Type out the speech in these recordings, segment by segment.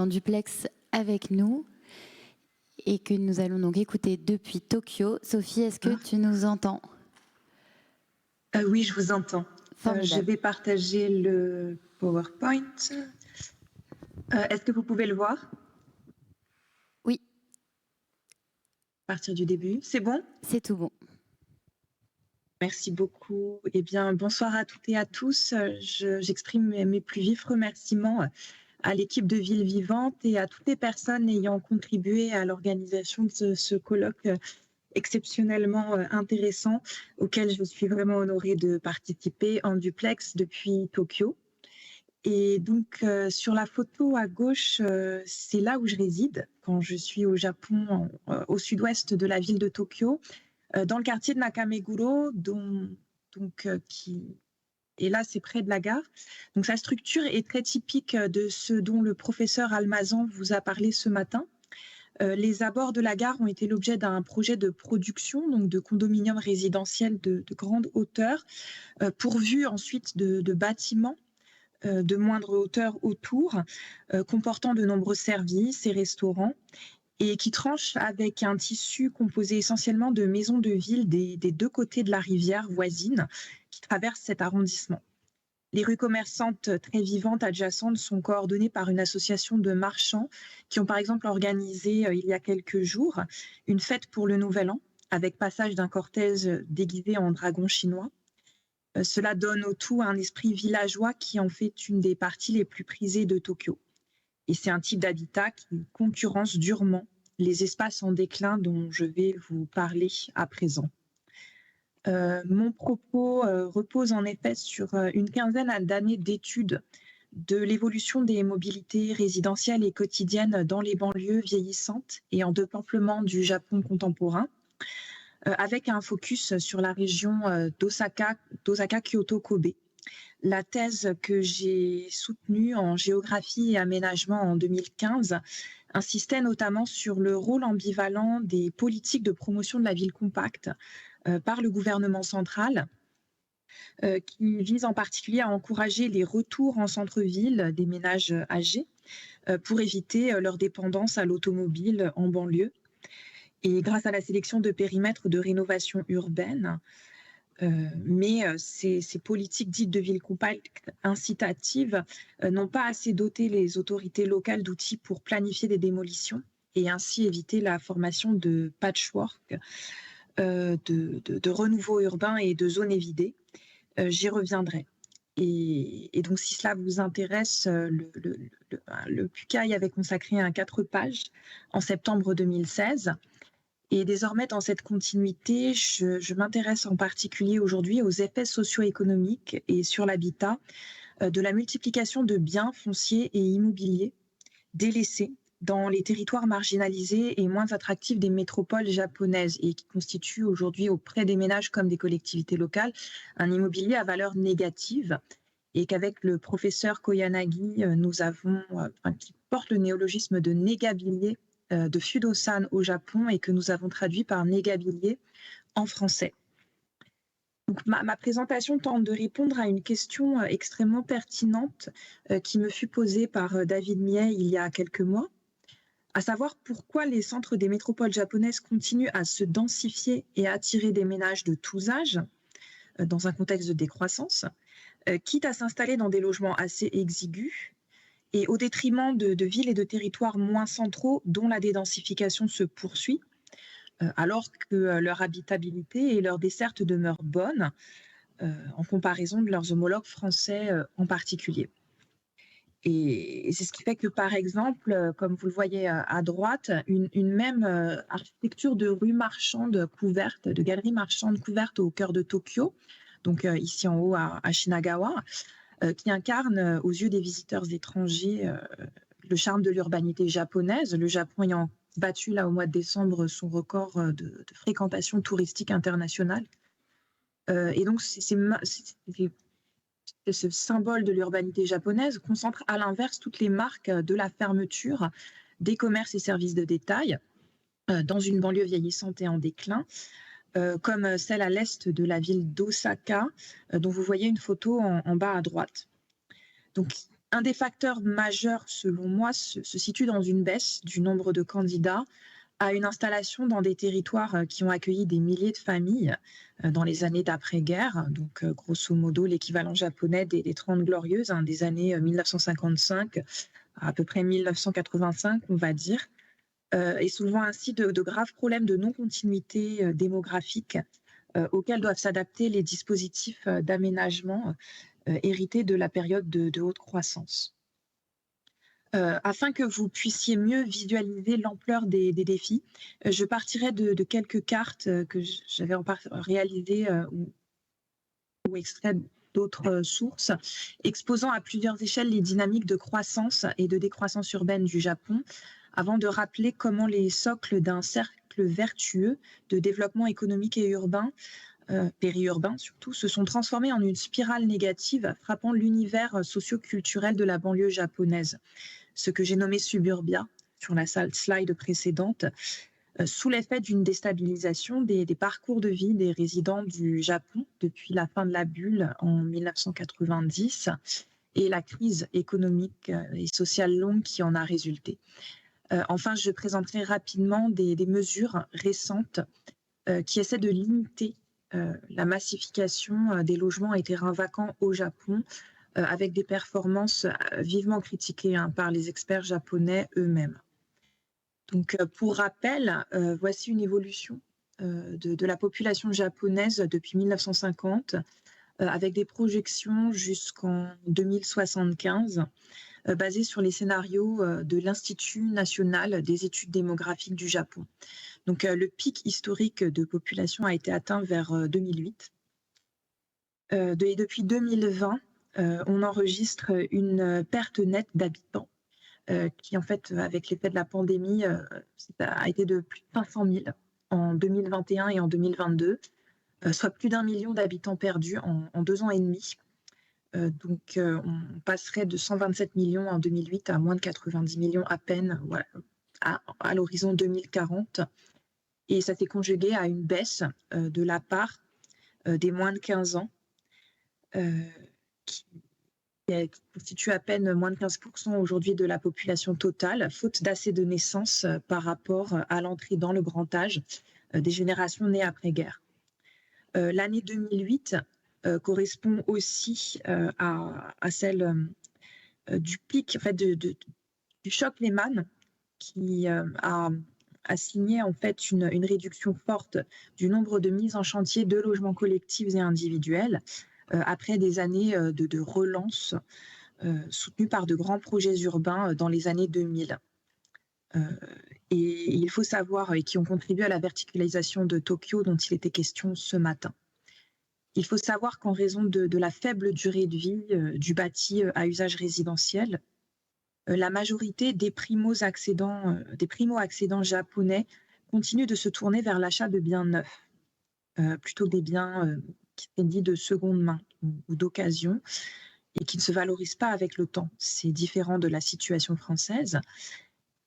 en duplex avec nous et que nous allons donc écouter depuis Tokyo. Sophie, est-ce que tu nous entends? Oui, je vous entends. Je vais partager le PowerPoint. Est-ce que vous pouvez le voir? Oui. À partir du début, c'est bon? C'est tout bon. Merci beaucoup. Eh bien, bonsoir à toutes et à tous. J'exprime mes plus vifs remerciements à l'équipe de Ville Vivante et à toutes les personnes ayant contribué à l'organisation de ce colloque exceptionnellement intéressant auquel je suis vraiment honorée de participer en duplex depuis Tokyo. Et donc, sur la photo à gauche, c'est là où je réside quand je suis au Japon, au sud-ouest de la ville de Tokyo, dans le quartier de Nakameguro, et là, c'est près de la gare. Donc, sa structure est très typique de ce dont le professeur Almazan vous a parlé ce matin. Les abords de la gare ont été l'objet d'un projet de production, donc de condominiums résidentiels de grande hauteur, pourvus ensuite de bâtiments de moindre hauteur autour, comportant de nombreux services et restaurants, et qui tranche avec un tissu composé essentiellement de maisons de ville des deux côtés de la rivière voisine qui traverse cet arrondissement. Les rues commerçantes très vivantes adjacentes sont coordonnées par une association de marchands qui ont par exemple organisé il y a quelques jours une fête pour le Nouvel An avec passage d'un cortège déguisé en dragon chinois. Cela donne au tout un esprit villageois qui en fait une des parties les plus prisées de Tokyo. Et c'est un type d'habitat qui concurrence durement les espaces en déclin dont je vais vous parler à présent. Mon propos repose en effet sur une quinzaine d'années d'études de l'évolution des mobilités résidentielles et quotidiennes dans les banlieues vieillissantes et en depeuplement du Japon contemporain, avec un focus sur la région d'Osaka, Kyoto, Kobe. La thèse que j'ai soutenue en géographie et aménagement en 2015 insistait notamment sur le rôle ambivalent des politiques de promotion de la ville compacte par le gouvernement central, qui vise en particulier à encourager les retours en centre-ville des ménages âgés pour éviter leur dépendance à l'automobile en banlieue. Et grâce à la sélection de périmètres de rénovation urbaine, mais ces politiques dites de ville compacte incitatives n'ont pas assez doté les autorités locales d'outils pour planifier des démolitions et ainsi éviter la formation de patchwork, de renouveau urbain et de zones évidées. J'y reviendrai. Et donc, si cela vous intéresse, le PUCAI avait consacré un 4 pages en septembre 2016. Et désormais, dans cette continuité, je m'intéresse en particulier aujourd'hui aux effets socio-économiques et sur l'habitat de la multiplication de biens fonciers et immobiliers délaissés dans les territoires marginalisés et moins attractifs des métropoles japonaises et qui constituent aujourd'hui auprès des ménages comme des collectivités locales un immobilier à valeur négative, et qu'avec le professeur Koyanagi, nous avons, qui porte le néologisme de négabilier de Fudosan au Japon et que nous avons traduit par négabilier en français. Donc, ma présentation tente de répondre à une question extrêmement pertinente qui me fut posée par David Miei il y a quelques mois, à savoir pourquoi les centres des métropoles japonaises continuent à se densifier et à attirer des ménages de tous âges dans un contexte de décroissance, quitte à s'installer dans des logements assez exigus et au détriment de villes et de territoires moins centraux dont la dédensification se poursuit, alors que leur habitabilité et leur desserte demeurent bonnes en comparaison de leurs homologues français en particulier. Et c'est ce qui fait que, par exemple, comme vous le voyez à droite, une même architecture de rue marchande couverte, de galerie marchande couverte au cœur de Tokyo, donc ici en haut à Shinagawa, qui incarne aux yeux des visiteurs étrangers le charme de l'urbanité japonaise, le Japon ayant battu là au mois de décembre son record de fréquentation touristique internationale. Et donc ce symbole de l'urbanité japonaise concentre à l'inverse toutes les marques de la fermeture des commerces et services de détail dans une banlieue vieillissante et en déclin, comme celle à l'est de la ville d'Osaka, dont vous voyez une photo en bas à droite. Donc, Un des facteurs majeurs, selon moi, se situe dans une baisse du nombre de candidats à une installation dans des territoires qui ont accueilli des milliers de familles dans les années d'après-guerre, donc grosso modo l'équivalent japonais des 30 glorieuses, hein, des années 1955 à peu près 1985, on va dire, et soulevant ainsi de graves problèmes de non-continuité démographique auxquels doivent s'adapter les dispositifs d'aménagement hérités de la période de haute croissance. Afin que vous puissiez mieux visualiser l'ampleur des défis, je partirai de quelques cartes que j'avais réalisées ou extraites d'autres sources, exposant à plusieurs échelles les dynamiques de croissance et de décroissance urbaine du Japon, avant de rappeler comment les socles d'un cercle vertueux de développement économique et urbain, périurbain surtout, se sont transformés en une spirale négative frappant l'univers socio-culturel de la banlieue japonaise, ce que j'ai nommé suburbia sur la slide précédente, sous l'effet d'une déstabilisation des parcours de vie des résidents du Japon depuis la fin de la bulle en 1990 et la crise économique et sociale longue qui en a résulté. Enfin, je présenterai rapidement des mesures récentes qui essaient de limiter la massification des logements et terrains vacants au Japon, avec des performances vivement critiquées par les experts japonais eux-mêmes. Donc, pour rappel, voici une évolution de la population japonaise depuis 1950, avec des projections jusqu'en 2075, basées sur les scénarios de l'Institut national des études démographiques du Japon. Donc, le pic historique de population a été atteint vers 2008. Et depuis 2020, on enregistre une perte nette d'habitants qui, en fait, avec l'effet de la pandémie, a été de plus de 500 000 en 2021 et en 2022, soit plus d'1 million d'habitants perdus en 2 ans et demi. Donc, on passerait de 127 millions en 2008 à moins de 90 millions à peine, voilà, à l'horizon 2040. Et ça s'est conjugué à une baisse de la part des moins de 15 ans, qui constitue à peine moins de 15% aujourd'hui de la population totale, faute d'assez de naissances par rapport à l'entrée dans le grand âge des générations nées après-guerre. L'année 2008 correspond aussi à celle du pic, en fait, du choc Lehman, qui a signé en fait une réduction forte du nombre de mises en chantier de logements collectifs et individuels après des années de relance soutenues par de grands projets urbains dans les années 2000. Et il faut savoir, et qui ont contribué à la verticalisation de Tokyo dont il était question ce matin. Il faut savoir qu'en raison de la faible durée de vie du bâti à usage résidentiel, la majorité des primo-accédants japonais continuent de se tourner vers l'achat de biens neufs, plutôt que des biens qui sont dits de seconde main ou d'occasion et qui ne se valorisent pas avec le temps. C'est différent de la situation française.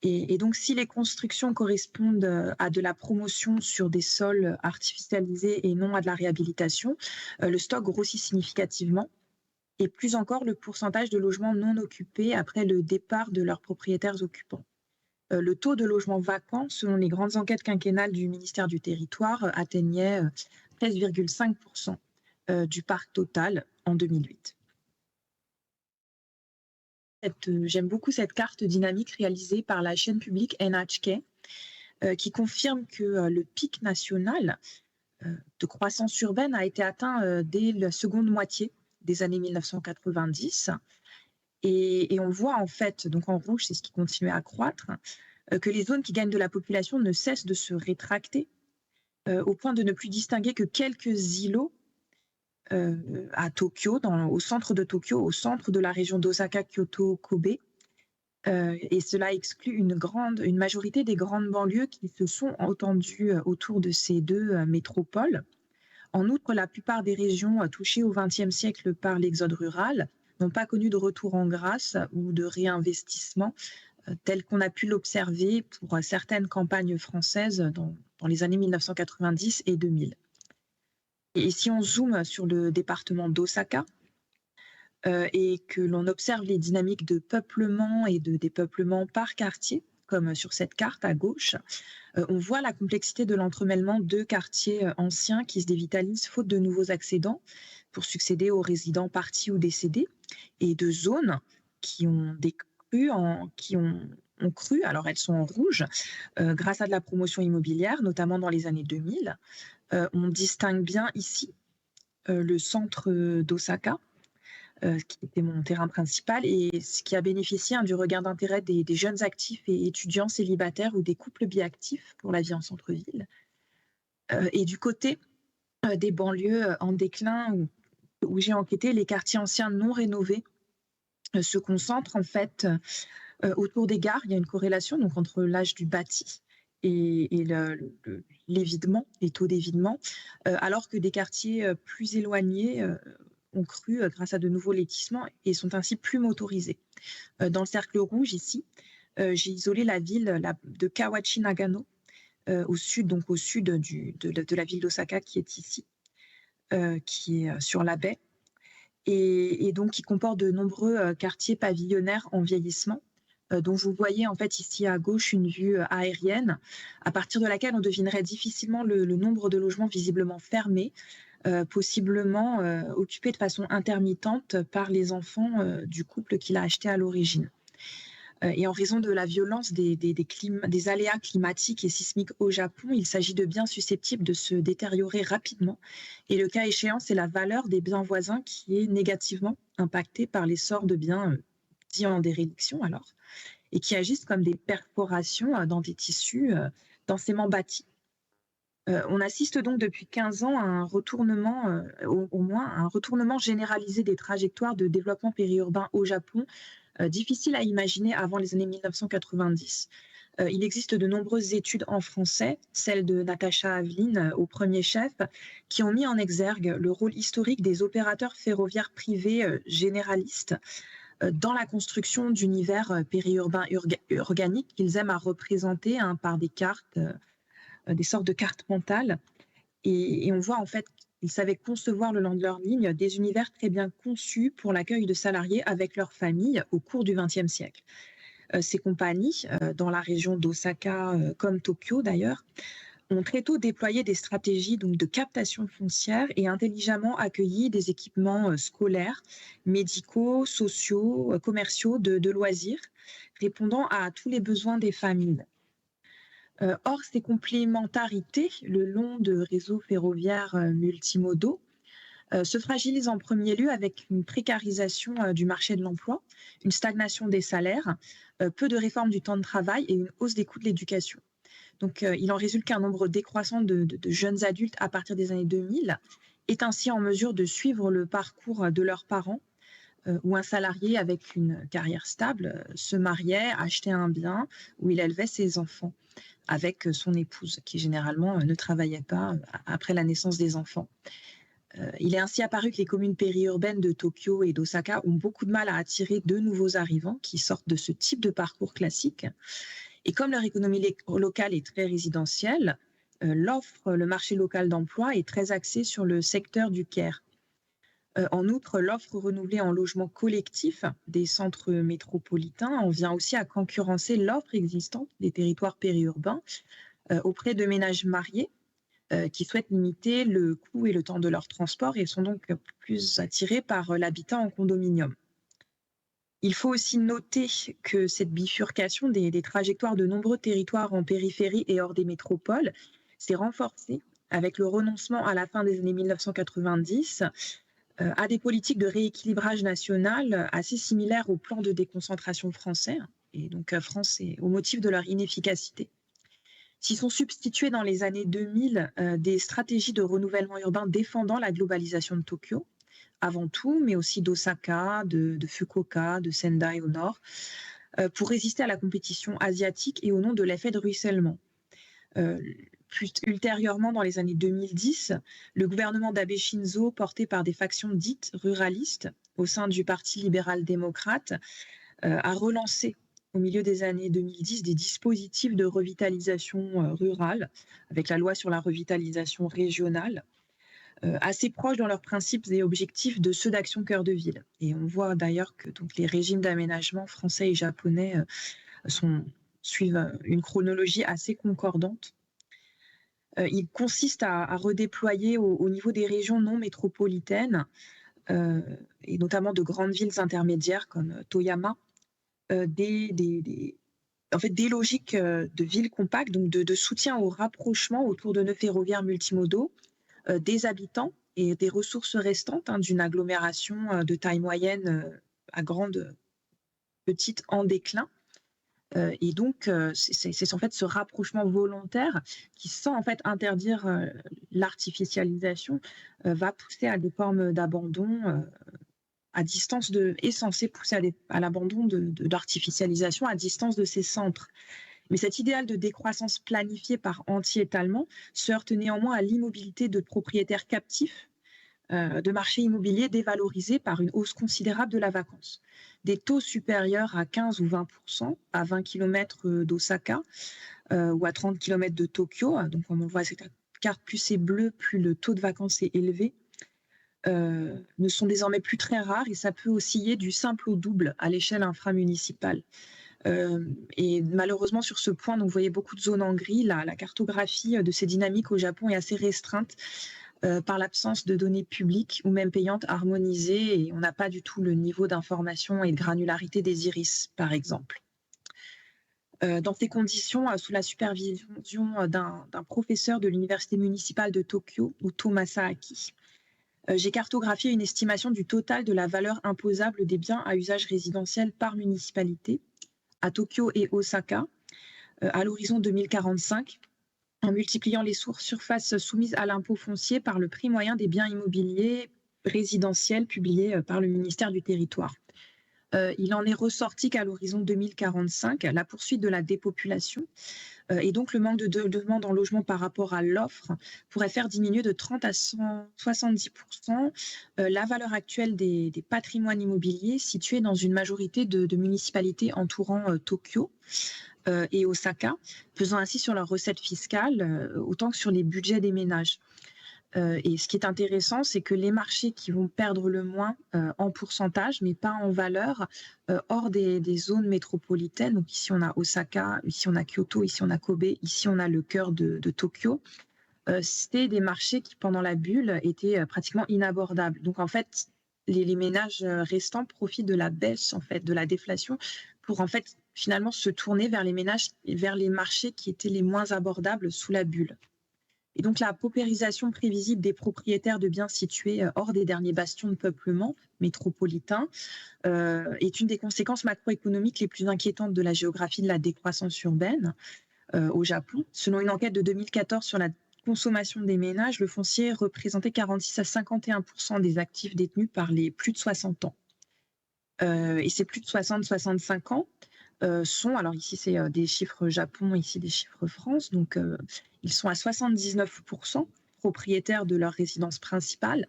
Et donc, si les constructions correspondent à de la promotion sur des sols artificialisés et non à de la réhabilitation, le stock grossit significativement. Et plus encore, le pourcentage de logements non occupés après le départ de leurs propriétaires occupants. Le taux de logements vacants, selon les grandes enquêtes quinquennales du ministère du Territoire, atteignait 13,5% du parc total en 2008. J'aime beaucoup cette carte dynamique réalisée par la chaîne publique NHK, qui confirme que le pic national de croissance urbaine a été atteint dès la seconde moitié des années 1990. Et on voit en fait, donc en rouge, c'est ce qui continue à croître, que les zones qui gagnent de la population ne cessent de se rétracter, au point de ne plus distinguer que quelques îlots à Tokyo, au centre de Tokyo, au centre de la région d'Osaka, Kyoto, Kobe. Et cela exclut une majorité des grandes banlieues qui se sont étendues autour de ces deux métropoles. En outre, la plupart des régions touchées au XXe siècle par l'exode rural n'ont pas connu de retour en grâce ou de réinvestissement tel qu'on a pu l'observer pour certaines campagnes françaises dans les années 1990 et 2000. Et si on zoome sur le département d'Osaka, et que l'on observe les dynamiques de peuplement et de dépeuplement par quartier, comme sur cette carte à gauche, on voit la complexité de l'entremêlement de quartiers anciens qui se dévitalisent faute de nouveaux accédants pour succéder aux résidents partis ou décédés, et de zones qui ont décru, ont cru, alors elles sont en rouge, grâce à de la promotion immobilière, notamment dans les années 2000. On distingue bien ici le centre d'Osaka, qui était mon terrain principal et ce qui a bénéficié du regain d'intérêt des jeunes actifs et étudiants célibataires ou des couples biactifs pour la vie en centre-ville. Et du côté des banlieues en déclin où j'ai enquêté, les quartiers anciens non rénovés se concentrent en fait autour des gares. Il y a une corrélation donc entre l'âge du bâti et l'évidement, les taux d'évidement, alors que des quartiers plus éloignés ont cru grâce à de nouveaux lotissements et sont ainsi plus motorisés. Dans le cercle rouge ici, j'ai isolé la ville de Kawachi Nagano, au sud de la ville d'Osaka qui est ici, qui est sur la baie, et donc qui comporte de nombreux quartiers pavillonnaires en vieillissement, dont vous voyez en fait ici à gauche une vue aérienne, à partir de laquelle on devinerait difficilement le nombre de logements visiblement fermés, possiblement occupés de façon intermittente par les enfants du couple qui l'a acheté à l'origine. Et en raison de la violence des aléas climatiques et sismiques au Japon, il s'agit de biens susceptibles de se détériorer rapidement. Et le cas échéant, c'est la valeur des biens voisins qui est négativement impactée par l'essor de biens dits en déréliction alors, et qui agissent comme des perforations dans des tissus densément bâtis. On assiste donc depuis 15 ans à un retournement, au moins un retournement généralisé des trajectoires de développement périurbain au Japon, difficile à imaginer avant les années 1990. Il existe de nombreuses études en français, celle de Natacha Aveline au premier chef, qui ont mis en exergue le rôle historique des opérateurs ferroviaires privés généralistes dans la construction d'univers périurbains organiques qu'ils aiment à représenter par des cartes, des sortes de cartes mentales. Et on voit en fait qu'ils savaient concevoir le long de leur ligne des univers très bien conçus pour l'accueil de salariés avec leurs familles au cours du XXe siècle. Ces compagnies, dans la région d'Osaka comme Tokyo d'ailleurs, ont très tôt déployé des stratégies donc, de captation foncière et intelligemment accueilli des équipements scolaires, médicaux, sociaux, commerciaux, de loisirs, répondant à tous les besoins des familles. Or, ces complémentarités le long de réseaux ferroviaires multimodaux se fragilisent en premier lieu avec une précarisation du marché de l'emploi, une stagnation des salaires, peu de réformes du temps de travail et une hausse des coûts de l'éducation. Donc, il en résulte qu'un nombre décroissant de jeunes adultes à partir des années 2000 est ainsi en mesure de suivre le parcours de leurs parents, où un salarié avec une carrière stable se mariait, achetait un bien, où il élevait ses enfants avec son épouse, qui généralement ne travaillait pas après la naissance des enfants. Il est ainsi apparu que les communes périurbaines de Tokyo et d'Osaka ont beaucoup de mal à attirer de nouveaux arrivants qui sortent de ce type de parcours classique. Et comme leur économie locale est très résidentielle, le marché local d'emploi est très axé sur le secteur du care. En outre, l'offre renouvelée en logement collectif des centres métropolitains en vient aussi à concurrencer l'offre existante des territoires périurbains auprès de ménages mariés qui souhaitent limiter le coût et le temps de leur transport et sont donc plus attirés par l'habitat en condominium. Il faut aussi noter que cette bifurcation des trajectoires de nombreux territoires en périphérie et hors des métropoles s'est renforcée avec le renoncement à la fin des années 1990 à des politiques de rééquilibrage national assez similaires au plan de déconcentration français, et donc français, au motif de leur inefficacité. S'y sont substituées dans les années 2000 des stratégies de renouvellement urbain défendant la globalisation de Tokyo, avant tout, mais aussi d'Osaka, de Fukuoka, de Sendai au nord, pour résister à la compétition asiatique et au nom de l'effet de ruissellement. Plus ultérieurement, dans les années 2010, le gouvernement d'Abe Shinzo, porté par des factions dites ruralistes au sein du Parti libéral-démocrate, a relancé au milieu des années 2010 des dispositifs de revitalisation rurale, avec la loi sur la revitalisation régionale, assez proches dans leurs principes et objectifs de ceux d'Action Cœur de Ville. Et on voit d'ailleurs que donc, les régimes d'aménagement français et japonais suivent une chronologie assez concordante. Il consiste à redéployer au niveau des régions non métropolitaines, et notamment de grandes villes intermédiaires comme Toyama, en fait, des logiques de villes compactes, donc de soutien au rapprochement autour de nœuds ferroviaires multimodaux, des habitants et des ressources restantes d'une agglomération de taille moyenne à grande, petite en déclin. Et donc, c'est en fait ce rapprochement volontaire qui, sans en fait interdire l'artificialisation, va pousser à des formes d'abandon à distance est censé pousser à l'abandon de l'artificialisation à distance de ces centres. Mais cet idéal de décroissance planifiée par anti-étalement se heurte néanmoins à l'immobilité de propriétaires captifs, de marchés immobiliers dévalorisés par une hausse considérable de la vacance. Des taux supérieurs à 15 ou 20% à 20 km d'Osaka ou à 30 km de Tokyo. Donc, comme on voit cette carte, plus c'est bleu, plus le taux de vacances est élevé. Ne sont désormais plus très rares et ça peut osciller du simple au double à l'échelle inframunicipale. Et malheureusement, sur ce point, donc, vous voyez beaucoup de zones en gris. La cartographie de ces dynamiques au Japon est assez restreinte par l'absence de données publiques ou même payantes harmonisées, et on n'a pas du tout le niveau d'information et de granularité des iris, par exemple. Dans ces conditions, sous la supervision d'un professeur de l'université municipale de Tokyo, Uto Masaaki, j'ai cartographié une estimation du total de la valeur imposable des biens à usage résidentiel par municipalité à Tokyo et Osaka à l'horizon 2045, en multipliant les surfaces soumises à l'impôt foncier par le prix moyen des biens immobiliers résidentiels publié par le ministère du Territoire. Il en est ressorti qu'à l'horizon 2045, la poursuite de la dépopulation et donc le manque de demande en logement par rapport à l'offre pourrait faire diminuer de 30 à 70% la valeur actuelle des patrimoines immobiliers situés dans une majorité de municipalités entourant Tokyo et Osaka, pesant ainsi sur leurs recettes fiscales autant que sur les budgets des ménages. Et ce qui est intéressant, c'est que les marchés qui vont perdre le moins en pourcentage, mais pas en valeur, hors des zones métropolitaines, donc ici on a Osaka, ici on a Kyoto, ici on a Kobe, ici on a le cœur de Tokyo, c'était des marchés qui, pendant la bulle, étaient pratiquement inabordables. Donc en fait, les ménages restants profitent de la baisse, en fait, de la déflation, pour en fait finalement se tourner vers les marchés qui étaient les moins abordables sous la bulle. Et donc la paupérisation prévisible des propriétaires de biens situés hors des derniers bastions de peuplement métropolitain est une des conséquences macroéconomiques les plus inquiétantes de la géographie de la décroissance urbaine au Japon. Selon une enquête de 2014 sur la consommation des ménages, le foncier représentait 46 à 51% des actifs détenus par les plus de 60 ans. Et ces plus de 60-65 ans alors ici c'est des chiffres Japon, ici des chiffres France, donc ils sont à 79% propriétaires de leur résidence principale,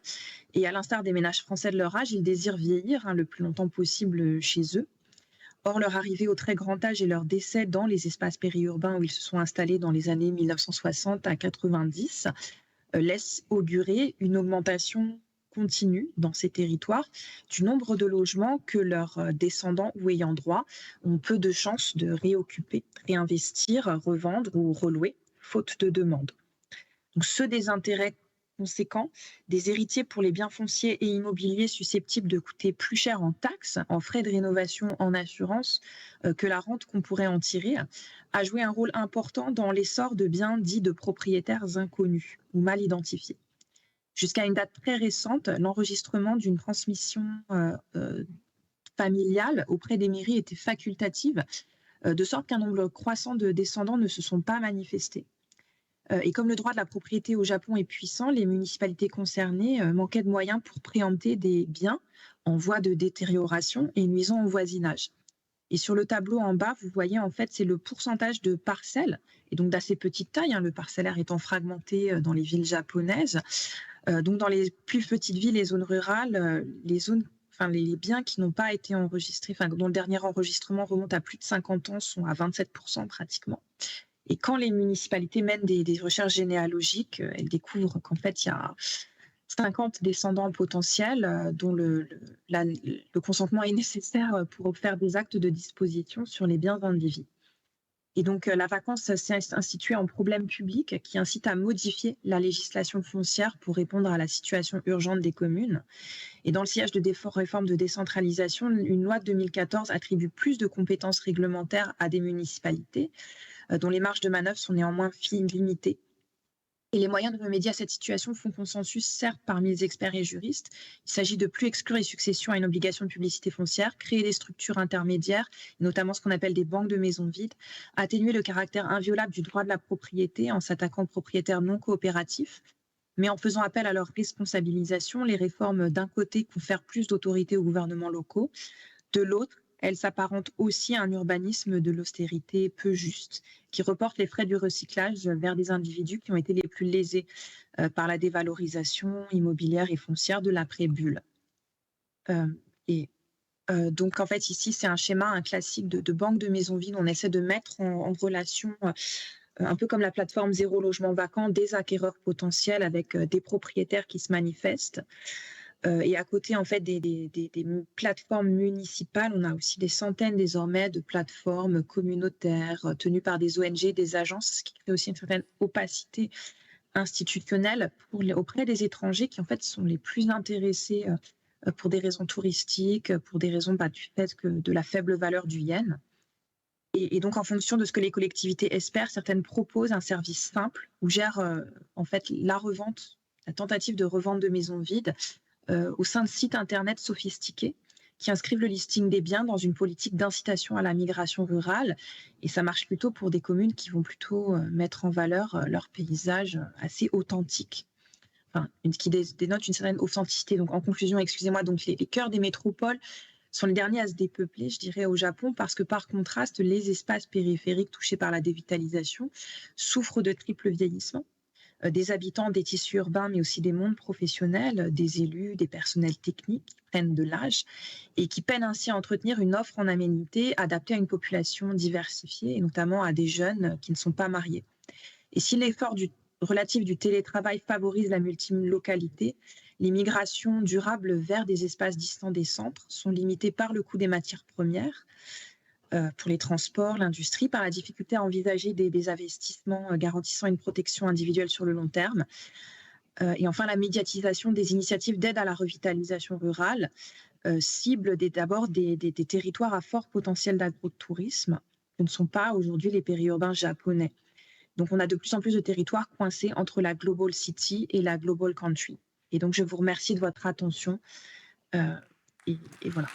et à l'instar des ménages français de leur âge, ils désirent vieillir le plus longtemps possible chez eux. Or, leur arrivée au très grand âge et leur décès dans les espaces périurbains où ils se sont installés dans les années 1960 à 90 laissent augurer une augmentation continue dans ces territoires du nombre de logements que leurs descendants ou ayants droit ont peu de chances de réoccuper, réinvestir, revendre ou relouer, faute de demande. Donc ce désintérêt conséquent des héritiers pour les biens fonciers et immobiliers susceptibles de coûter plus cher en taxes, en frais de rénovation, en assurance, que la rente qu'on pourrait en tirer, a joué un rôle important dans l'essor de biens dits de propriétaires inconnus ou mal identifiés. Jusqu'à une date très récente, l'enregistrement d'une transmission familiale auprès des mairies était facultative, de sorte qu'un nombre croissant de descendants ne se sont pas manifestés. Et comme le droit de la propriété au Japon est puissant, les municipalités concernées manquaient de moyens pour préempter des biens en voie de détérioration et nuisant au voisinage. Et sur le tableau en bas, vous voyez en fait, c'est le pourcentage de parcelles, et donc d'assez petite taille, le parcellaire étant fragmenté dans les villes japonaises. Donc dans les plus petites villes et zones rurales, les biens qui n'ont pas été enregistrés, dont le dernier enregistrement remonte à plus de 50 ans, sont à 27% pratiquement. Et quand les municipalités mènent des recherches généalogiques, elles découvrent qu'en fait, il y a 50 descendants potentiels dont le consentement est nécessaire pour faire des actes de disposition sur les biens indivis. Et donc, la vacance s'est instituée en problème public qui incite à modifier la législation foncière pour répondre à la situation urgente des communes. Et dans le sillage de réformes de décentralisation, une loi de 2014 attribue plus de compétences réglementaires à des municipalités, dont les marges de manœuvre sont néanmoins limitées. Et les moyens de remédier à cette situation font consensus, certes, parmi les experts et juristes. Il s'agit de plus exclure les successions à une obligation de publicité foncière, créer des structures intermédiaires, notamment ce qu'on appelle des banques de maisons vides, atténuer le caractère inviolable du droit de la propriété en s'attaquant aux propriétaires non coopératifs, mais en faisant appel à leur responsabilisation. Les réformes, d'un côté, confèrent plus d'autorité aux gouvernements locaux, de l'autre, elles s'apparentent aussi à un urbanisme de l'austérité peu juste, qui reporte les frais du recyclage vers des individus qui ont été les plus lésés par la dévalorisation immobilière et foncière de l'après-bulle. Donc, en fait, ici, c'est un schéma, un classique de banque de maisons vides. On essaie de mettre en relation, un peu comme la plateforme Zéro Logement Vacant, des acquéreurs potentiels avec des propriétaires qui se manifestent. Et à côté, en fait, des plateformes municipales, on a aussi des centaines désormais de plateformes communautaires tenues par des ONG, des agences, ce qui crée aussi une certaine opacité institutionnelle auprès des étrangers qui, en fait, sont les plus intéressés pour des raisons touristiques, pour des raisons du fait de la faible valeur du yen. Et donc, en fonction de ce que les collectivités espèrent, certaines proposent un service simple ou gèrent en fait la revente, la tentative de revente de maisons vides au sein de sites internet sophistiqués qui inscrivent le listing des biens dans une politique d'incitation à la migration rurale. Et ça marche plutôt pour des communes qui vont plutôt mettre en valeur leur paysage assez authentique, enfin, qui dénote une certaine authenticité. Donc, en conclusion, excusez-moi, donc les cœurs des métropoles sont les derniers à se dépeupler, je dirais, au Japon, parce que par contraste, les espaces périphériques touchés par la dévitalisation souffrent de triple vieillissement. Des habitants, des tissus urbains, mais aussi des mondes professionnels, des élus, des personnels techniques qui prennent de l'âge et qui peinent ainsi à entretenir une offre en aménité adaptée à une population diversifiée et notamment à des jeunes qui ne sont pas mariés. Et si l'effort relatif du télétravail favorise la multilocalité, les migrations durables vers des espaces distants des centres sont limitées par le coût des matières premières, pour les transports, l'industrie, par la difficulté à envisager des investissements garantissant une protection individuelle sur le long terme. Et enfin, la médiatisation des initiatives d'aide à la revitalisation rurale cible d'abord des territoires à fort potentiel d'agrotourisme, que ne sont pas aujourd'hui les périurbains japonais. Donc, on a de plus en plus de territoires coincés entre la Global City et la Global Country. Et donc, je vous remercie de votre attention. Et voilà.